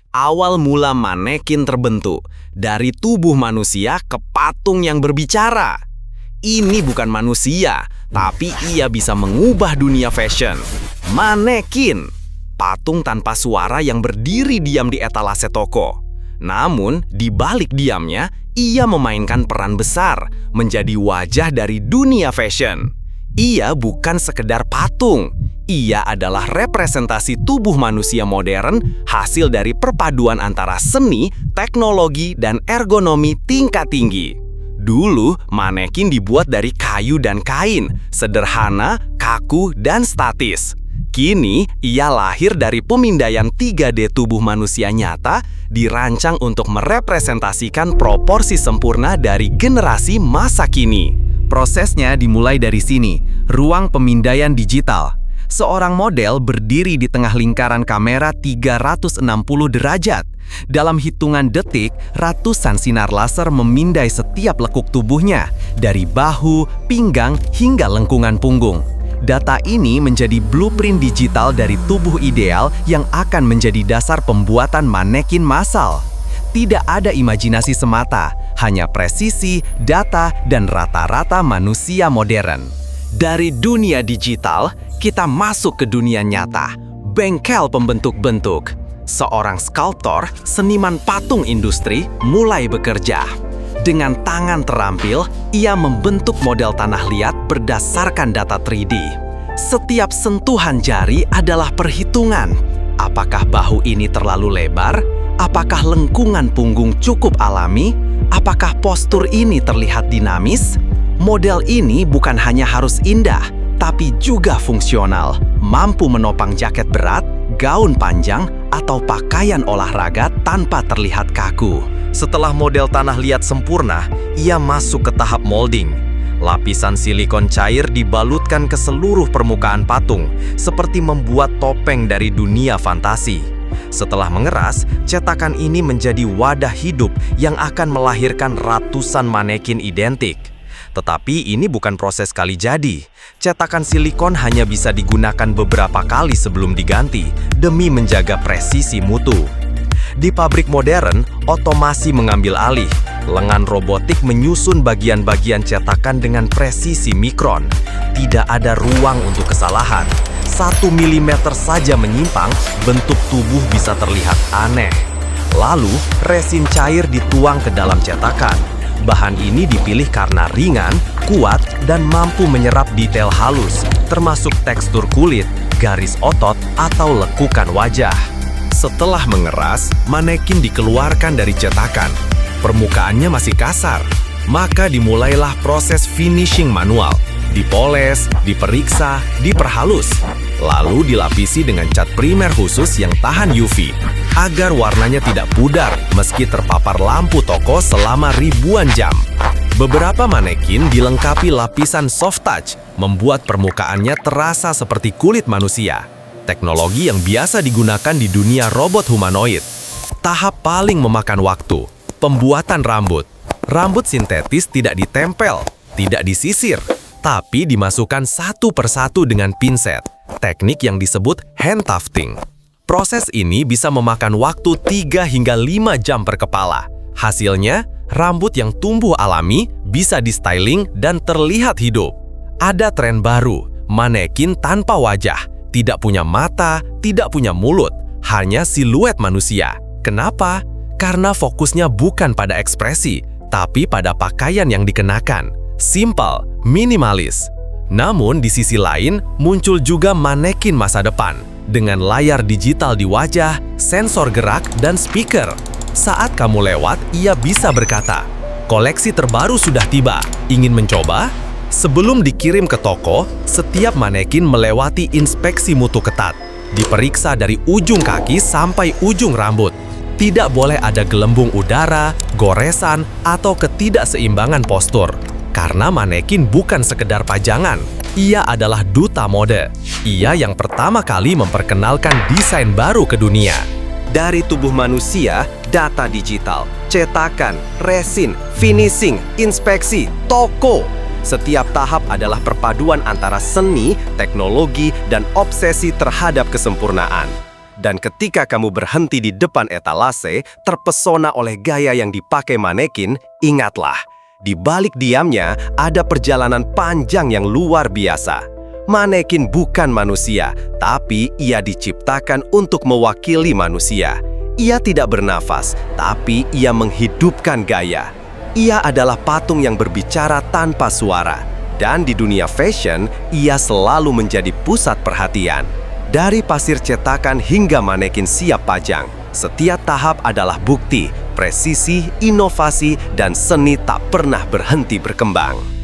Awal mula manekin terbentuk dari tubuh manusia ke patung yang berbicara. Ini bukan manusia, tapi ia bisa mengubah dunia fashion. Manekin, patung tanpa suara yang berdiri diam di etalase toko. Namun, di balik diamnya, ia memainkan peran besar, menjadi wajah dari dunia fashion. Ia bukan sekedar patung. Ia adalah representasi tubuh manusia modern, hasil dari perpaduan antara seni, teknologi, dan ergonomi tingkat tinggi. Dulu, manekin dibuat dari kayu dan kain, sederhana, kaku, dan statis. Kini, ia lahir dari pemindaian 3D tubuh manusia nyata, dirancang untuk merepresentasikan proporsi sempurna dari generasi masa kini. Prosesnya dimulai dari sini, ruang pemindaian digital. Seorang model berdiri di tengah lingkaran kamera 360 derajat. Dalam hitungan detik, ratusan sinar laser memindai setiap lekuk tubuhnya, dari bahu, pinggang, hingga lengkungan punggung. Data ini menjadi blueprint digital dari tubuh ideal yang akan menjadi dasar pembuatan manekin massal. Tidak ada imajinasi semata, hanya presisi, data, dan rata-rata manusia modern. Dari dunia digital, kita masuk ke dunia nyata, bengkel pembentuk bentuk. Seorang skulptor, seniman patung industri, mulai bekerja. Dengan tangan terampil, ia membentuk model tanah liat berdasarkan data 3D. Setiap sentuhan jari adalah perhitungan. Apakah bahu ini terlalu lebar? Apakah lengkungan punggung cukup alami? Apakah postur ini terlihat dinamis? Model ini bukan hanya harus indah, tapi juga fungsional, mampu menopang jaket berat, gaun panjang, atau pakaian olahraga tanpa terlihat kaku. Setelah model tanah liat sempurna, ia masuk ke tahap molding. Lapisan silikon cair dibalutkan ke seluruh permukaan patung, seperti membuat topeng dari dunia fantasi. Setelah mengeras, cetakan ini menjadi wadah hidup yang akan melahirkan ratusan manekin identik. Tetapi ini bukan proses kali jadi. Cetakan silikon hanya bisa digunakan beberapa kali sebelum diganti, demi menjaga presisi mutu. Di pabrik modern, otomasi mengambil alih. Lengan robotik menyusun bagian-bagian cetakan dengan presisi mikron. Tidak ada ruang untuk kesalahan. 1 mm saja menyimpang, bentuk tubuh bisa terlihat aneh. Lalu, resin cair dituang ke dalam cetakan. Bahan ini dipilih karena ringan, kuat, dan mampu menyerap detail halus, termasuk tekstur kulit, garis otot, atau lekukan wajah. Setelah mengeras, manekin dikeluarkan dari cetakan. Permukaannya masih kasar, maka dimulailah proses finishing manual. Dipoles, diperiksa, diperhalus, lalu dilapisi dengan cat primer khusus yang tahan UV, agar warnanya tidak pudar meski terpapar lampu toko selama ribuan jam. Beberapa manekin dilengkapi lapisan soft touch, membuat permukaannya terasa seperti kulit manusia. Teknologi yang biasa digunakan di dunia robot humanoid. Tahap paling memakan waktu, pembuatan rambut. Rambut sintetis tidak ditempel, tidak disisir, tapi dimasukkan satu persatu dengan pinset, teknik yang disebut hand tufting. Proses ini bisa memakan waktu 3 hingga 5 jam per kepala. Hasilnya, rambut yang tumbuh alami bisa di-styling dan terlihat hidup. Ada tren baru, manekin tanpa wajah, tidak punya mata, tidak punya mulut, hanya siluet manusia. Kenapa? Karena fokusnya bukan pada ekspresi, tapi pada pakaian yang dikenakan. Simple, minimalis. Namun di sisi lain, muncul juga manekin masa depan, dengan layar digital di wajah, sensor gerak, dan speaker. Saat kamu lewat, ia bisa berkata, "Koleksi terbaru sudah tiba, ingin mencoba?" Sebelum dikirim ke toko, setiap manekin melewati inspeksi mutu ketat. Diperiksa dari ujung kaki sampai ujung rambut. Tidak boleh ada gelembung udara, goresan, atau ketidakseimbangan postur. Karena manekin bukan sekedar pajangan, ia adalah duta mode. Ia yang pertama kali memperkenalkan desain baru ke dunia. Dari tubuh manusia, data digital, cetakan, resin, finishing, inspeksi, toko. Setiap tahap adalah perpaduan antara seni, teknologi, dan obsesi terhadap kesempurnaan. Dan ketika kamu berhenti di depan etalase, terpesona oleh gaya yang dipakai manekin, ingatlah, di balik diamnya ada perjalanan panjang yang luar biasa. Manekin bukan manusia, tapi ia diciptakan untuk mewakili manusia. Ia tidak bernafas, tapi ia menghidupkan gaya. Ia adalah patung yang berbicara tanpa suara. Dan di dunia fashion, ia selalu menjadi pusat perhatian. Dari pasir cetakan hingga manekin siap pajang, setiap tahap adalah bukti, presisi, inovasi, dan seni tak pernah berhenti berkembang.